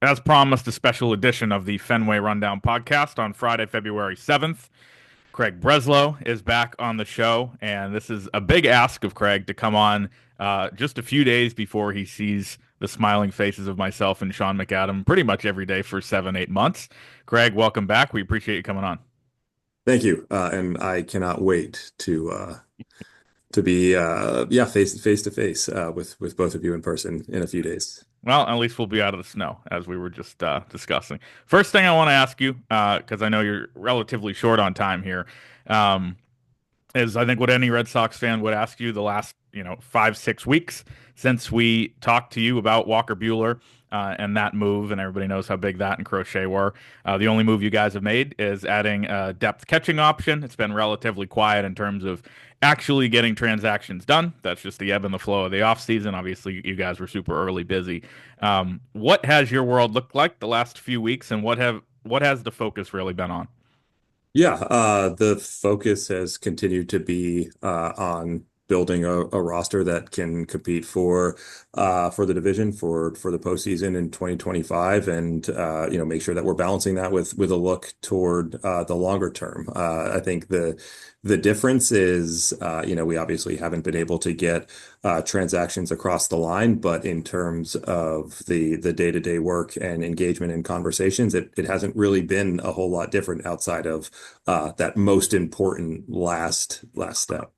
As promised, a special edition of the Fenway Rundown podcast on Friday, February 7th. Craig Breslow is back on the show, and this is a big ask of Craig to come on just a few days before he sees the smiling faces of myself and Sean McAdam pretty much every day for 7, 8 months. Craig, welcome back. We appreciate you coming on. Thank you, and I cannot wait to be face to face with both of you in person in a few days. Well, at least we'll be out of the snow, as we were just discussing. First thing I want to ask you, because I know you're relatively short on time here, um, is I think what any Red Sox fan would ask you the last, 5, 6 weeks since we talked to you about Walker Buehler and that move, and everybody knows how big that and Crochet were. The only move you guys have made is adding a depth catching option. It's been relatively quiet in terms of actually getting transactions done. That's just the ebb and the flow of the offseason. Obviously, you guys were super early busy. What has your world looked like the last few weeks, and what has the focus really been on? Yeah, the focus has continued to be on building a roster that can compete for the division for the postseason in 2025, and make sure that we're balancing that with a look toward the longer term. I think the difference is we obviously haven't been able to get transactions across the line, but in terms of the day-to-day work and engagement and conversations, it hasn't really been a whole lot different outside of that most important last step.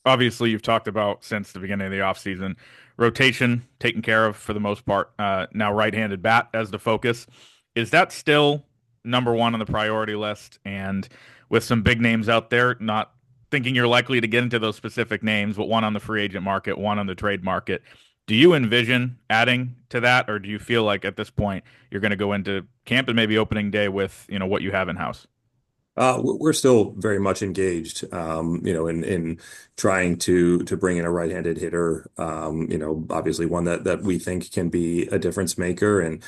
Obviously, you've talked about since the beginning of the offseason, rotation taken care of for the most part. Now, right-handed bat as the focus. Is that still number one on the priority list? And with some big names out there, not thinking you're likely to get into those specific names, but one on the free agent market, one on the trade market. Do you envision adding to that, or do you feel like at this point you're going to go into camp and maybe opening day with what you have in house? We're still very much engaged, in trying to bring in a right-handed hitter. Obviously one that we think can be a difference maker, and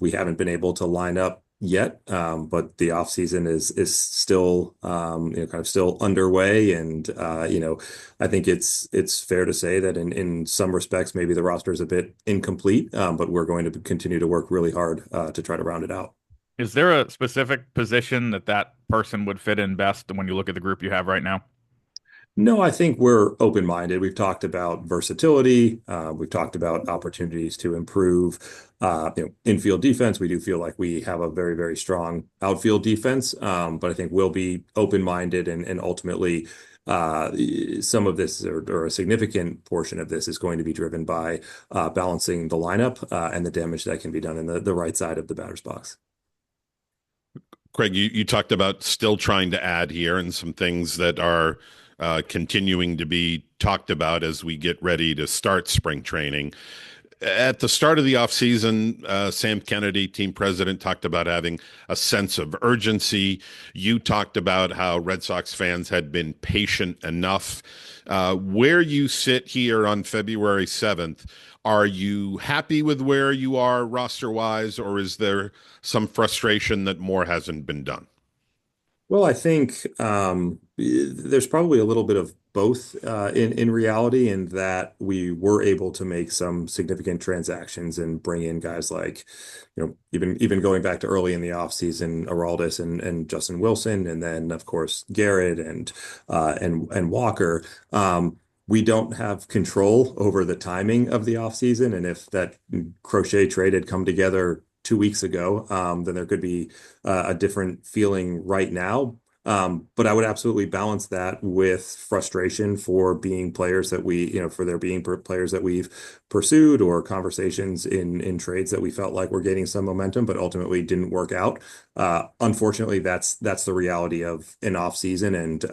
we haven't been able to line up yet. But the off season is still, kind of still underway, and I think it's fair to say that in some respects maybe the roster is a bit incomplete, but we're going to continue to work really hard to try to round it out. Is there a specific position that person would fit in best when you look at the group you have right now? No, I think we're open-minded. We've talked about versatility. We've talked about opportunities to improve, infield defense. We do feel like we have a very, very strong outfield defense, but I think we'll be open-minded, and ultimately, some of this or a significant portion of this is going to be driven by balancing the lineup and the damage that can be done in the right side of the batter's box. Craig, you talked about still trying to add here and some things that are continuing to be talked about as we get ready to start spring training. At the start of the offseason, Sam Kennedy, team president, talked about having a sense of urgency. You talked about how Red Sox fans had been patient enough. Where you sit here on February 7th, are you happy with where you are roster-wise, or is there some frustration that more hasn't been done? Well, I think there's probably a little bit of both in reality, in that we were able to make some significant transactions and bring in guys like, even going back to early in the offseason, Araldis and Justin Wilson, and then of course Garrett and Walker. We don't have control over the timing of the offseason, and if that Crochet trade had come together 2 weeks ago, then there could be a different feeling right now. But I would absolutely balance that with frustration for being players that for there being players that we've pursued, or conversations in trades that we felt like were gaining some momentum, but ultimately didn't work out. Unfortunately, that's the reality of an off season, and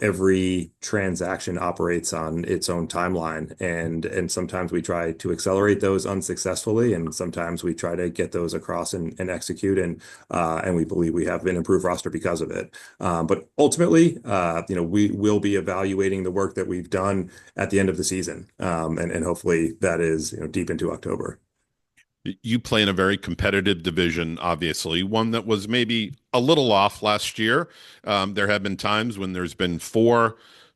every transaction operates on its own timeline, and sometimes we try to accelerate those unsuccessfully, and sometimes we try to get those across and execute, and we believe we have an improved roster because of it. But ultimately, we will be evaluating the work that we've done at the end of the season, and hopefully that is deep into October. You play in a very competitive division, obviously, one that was maybe a little off last year. There have been times when there's been four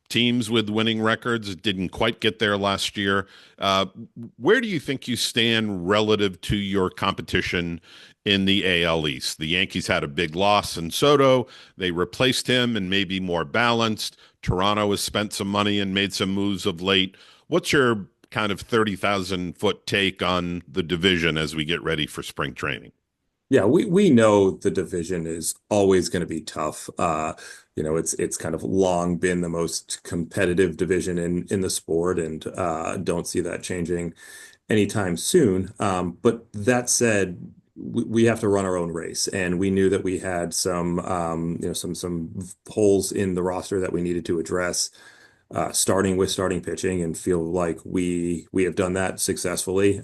teams with winning records. It didn't quite get there last year. Uh, where do you think you stand relative to your competition in the AL East? The Yankees had a big loss in Soto. They replaced him and maybe more balanced. Toronto has spent some money and made some moves of late. What's your kind of 30,000-foot take on the division as we get ready for spring training? Yeah, we know the division is always going to be tough. It's kind of long been the most competitive division in the sport, and don't see that changing anytime soon. But that said, we have to run our own race, and we knew that we had some holes in the roster that we needed to address, starting with starting pitching, and feel like we have done that successfully.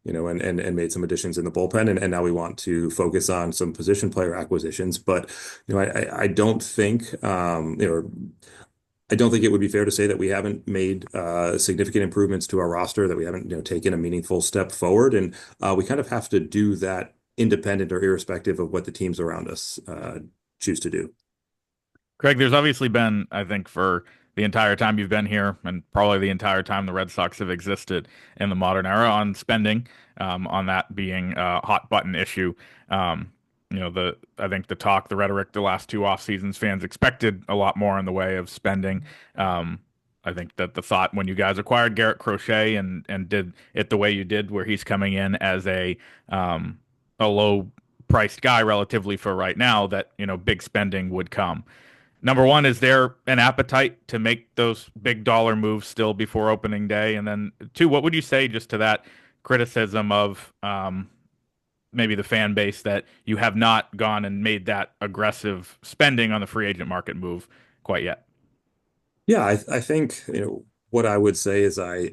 And made some additions in the bullpen, and now we want to focus on some position player acquisitions. But I don't think I don't think it would be fair to say that we haven't made significant improvements to our roster, that we haven't taken a meaningful step forward, and we kind of have to do that independent or irrespective of what the teams around us choose to do. Craig, there's obviously been, I think, for the entire time you've been here, and probably the entire time the Red Sox have existed in the modern era, on spending, on that being a hot button issue. I think the talk, the rhetoric, the last two off seasons, fans expected a lot more in the way of spending. Um, I think that the thought when you guys acquired Garrett Crochet and did it the way you did, where he's coming in as a low priced guy relatively for right now, that big spending would come. Number one, is there an appetite to make those big dollar moves still before opening day? And then two, what would you say just to that criticism of maybe the fan base that you have not gone and made that aggressive spending on the free agent market move quite yet? Yeah, I think, what I would say is I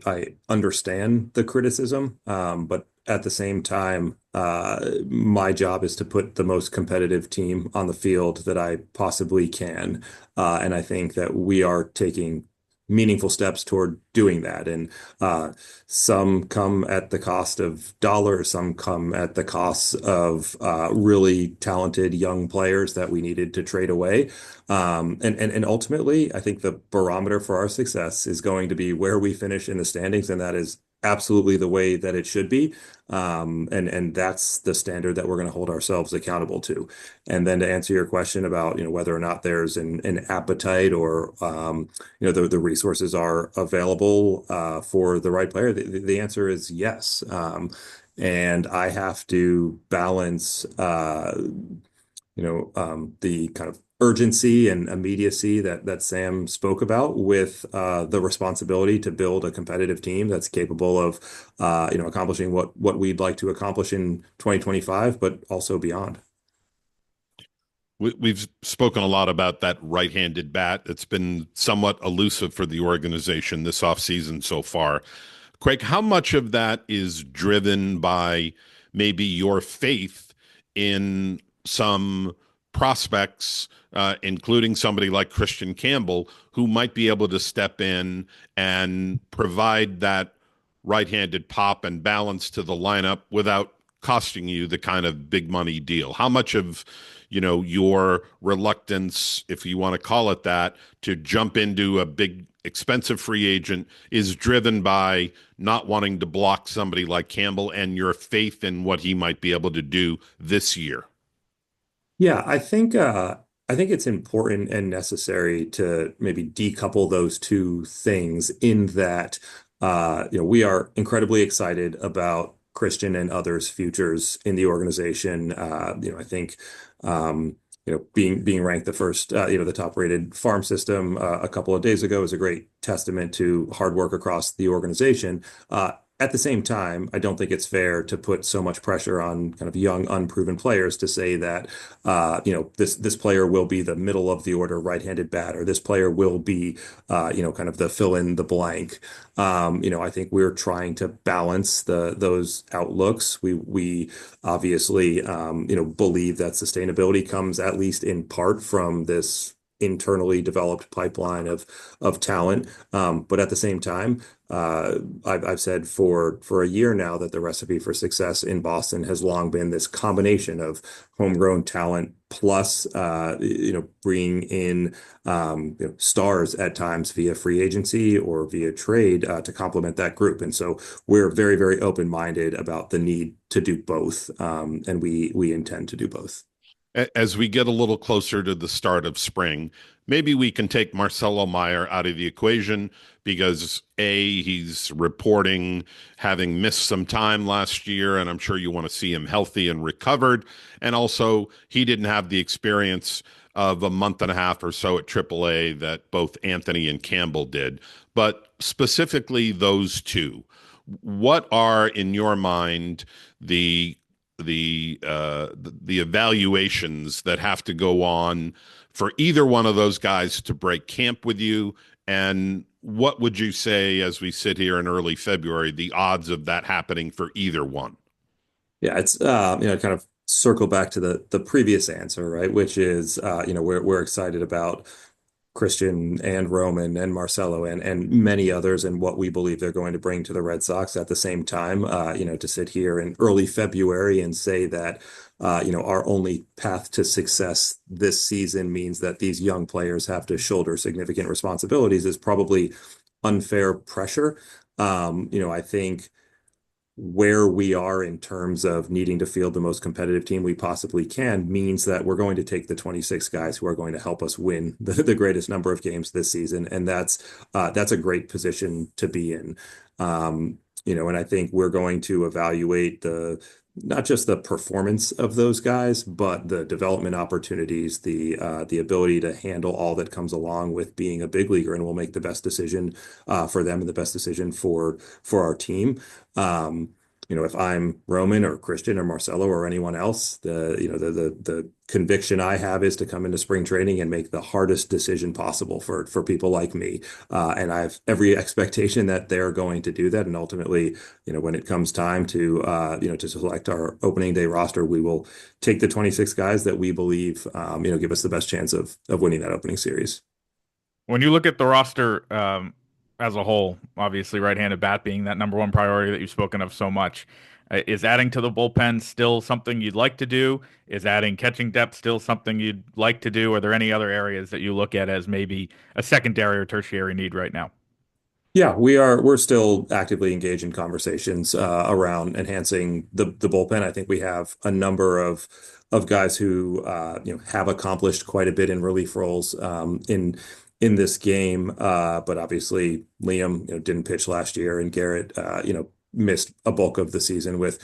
understand the criticism, but at the same time, my job is to put the most competitive team on the field that I possibly can. And I think that we are taking meaningful steps toward doing that. And some come at the cost of dollars, some come at the cost of really talented young players that we needed to trade away. And ultimately, I think the barometer for our success is going to be where we finish in the standings, and that is absolutely the way that it should be. And that's the standard that we're going to hold ourselves accountable to. And then to answer your question about whether or not there's an appetite, or the resources are available for the right player, the answer is yes. And I have to balance the kind of urgency and immediacy that Sam spoke about with the responsibility to build a competitive team that's capable of accomplishing what we'd like to accomplish in 2025, but also beyond. We've spoken a lot about that right-handed bat. It's been somewhat elusive for the organization this offseason so far. Craig, how much of that is driven by maybe your faith in some prospects, including somebody like Kristian Campbell, who might be able to step in and provide that right-handed pop and balance to the lineup without costing you the kind of big money deal? How much of your reluctance, if you want to call it that, to jump into a big expensive free agent is driven by not wanting to block somebody like Campbell and your faith in what he might be able to do this year? Yeah, I think it's important and necessary to maybe decouple those two things, in that we are incredibly excited about Kristian and others' futures in the organization. I think being ranked the first, the top rated farm system a couple of days ago is a great testament to hard work across the organization. At the same time, I don't think it's fair to put so much pressure on kind of young, unproven players to say that, this player will be the middle of the order right-handed bat, or this player will be, kind of the fill in the blank. I think we're trying to balance those outlooks. We obviously, believe that sustainability comes at least in part from this internally developed pipeline of talent. But at the same time, I've said for a year now that the recipe for success in Boston has long been this combination of homegrown talent plus bringing in stars at times via free agency or via trade to complement that group. And so we're very, very open-minded about the need to do both, and we intend to do both. As we get a little closer to the start of spring, maybe we can take Marcelo Meyer out of the equation because he's reporting having missed some time last year, and I'm sure you want to see him healthy and recovered. And also, he didn't have the experience of a month and a half or so at AAA that both Anthony and Campbell did. But specifically, those two, what are in your mind the the evaluations that have to go on for either one of those guys to break camp with you? And what would you say, as we sit here in early February, the odds of that happening for either one? Yeah, it's kind of circle back to the previous answer, right? Which is we're excited about Kristian and Roman and Marcelo and many others and what we believe they're going to bring to the Red Sox. At the same time, to sit here in early February and say that our only path to success this season means that these young players have to shoulder significant responsibilities is probably unfair pressure. I think where we are in terms of needing to field the most competitive team we possibly can means that we're going to take the 26 guys who are going to help us win the greatest number of games this season. And that's a great position to be in. And I think we're going to evaluate not just the performance of those guys, but the development opportunities, the ability to handle all that comes along with being a big leaguer, and we'll make the best decision for them and the best decision for our team. If I'm Roman or Kristian or Marcelo or anyone else, the conviction I have is to come into spring training and make the hardest decision possible for people like me. And I have every expectation that they're going to do that. And ultimately, when it comes time to select our opening day roster, we will take the 26 guys that we believe, give us the best chance of winning that opening series. When you look at the roster as a whole, obviously right-handed bat being that number one priority that you've spoken of so much, is adding to the bullpen still something you'd like to do? Is adding catching depth still something you'd like to do? Are there any other areas that you look at as maybe a secondary or tertiary need right now? Yeah, we're still actively engaged in conversations around enhancing the bullpen. I think we have a number of guys who have accomplished quite a bit in relief roles in this game. But obviously Liam didn't pitch last year, and Garrett missed a bulk of the season with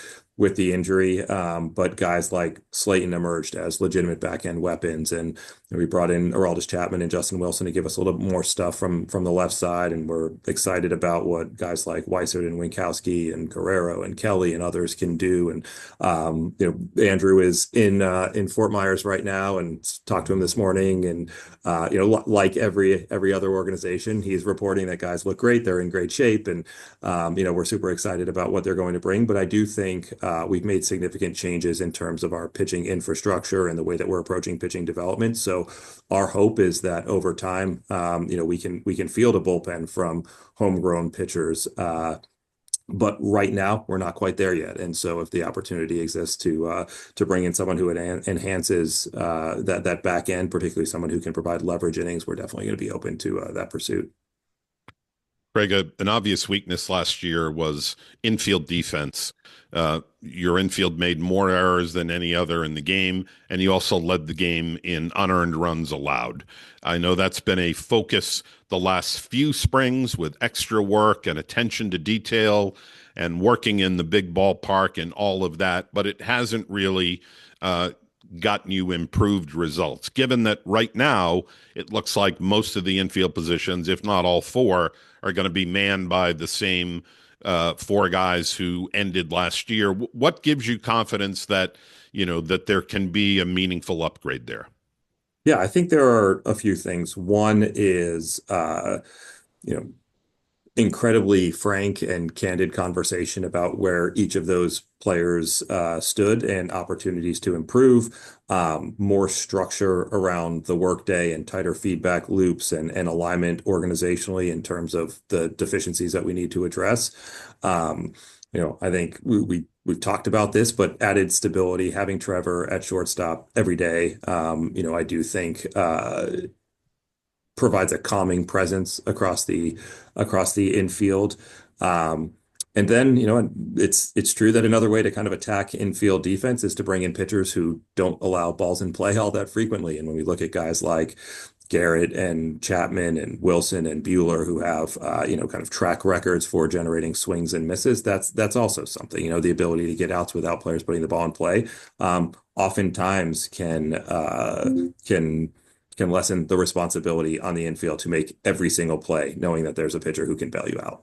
the injury. But guys like Slayton emerged as legitimate back end weapons, and we brought in Aroldis Chapman and Justin Wilson to give us a little more stuff from the left side, and we're excited about what guys like Weissert and Winkowski and Guerrero and Kelly and others can do. And Andrew is in Fort Myers right now, and talked to him this morning, and like every other organization, he's reporting that guys look great, they're in great shape, and we're super excited about what they're going to bring. But I do think we've made significant changes in terms of our pitching infrastructure and the way that we're approaching pitching development. So our hope is that over time, we can field a bullpen from homegrown pitchers. But right now, we're not quite there yet. And so if the opportunity exists to bring in someone who enhances that back end, particularly someone who can provide leverage innings, we're definitely going to be open to that pursuit. Craig, an obvious weakness last year was infield defense. Your infield made more errors than any other in the game, and you also led the game in unearned runs allowed. I know that's been a focus the last few springs with extra work and attention to detail and working in the big ballpark and all of that, but it hasn't really gotten you improved results. Given that right now it looks like most of the infield positions, if not all four, are going to be manned by the same four guys who ended last year. What gives you confidence that that there can be a meaningful upgrade there? Yeah, I think there are a few things. One is, you know, incredibly frank and candid conversation about where each of those players stood and opportunities to improve, more structure around the workday and tighter feedback loops and alignment organizationally in terms of the deficiencies that we need to address. I think we've talked about this, but added stability, having Trevor at shortstop every day, I do think provides a calming presence across the infield. And then, it's true that another way to kind of attack infield defense is to bring in pitchers who don't allow balls in play all that frequently. And when we look at guys like Garrett and Chapman and Wilson and Bueller who have kind of track records for generating swings and misses, that's also something. The ability to get outs without players putting the ball in play, oftentimes can lessen the responsibility on the infield to make every single play, knowing that there's a pitcher who can bail you out.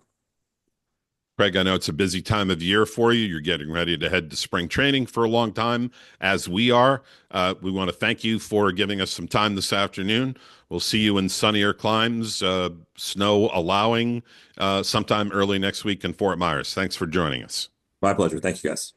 Craig, I know it's a busy time of year for you. You're getting ready to head to spring training for a long time, as we are. We want to thank you for giving us some time this afternoon. We'll see you in sunnier climes, snow allowing, sometime early next week in Fort Myers. Thanks for joining us. My pleasure. Thank you, guys.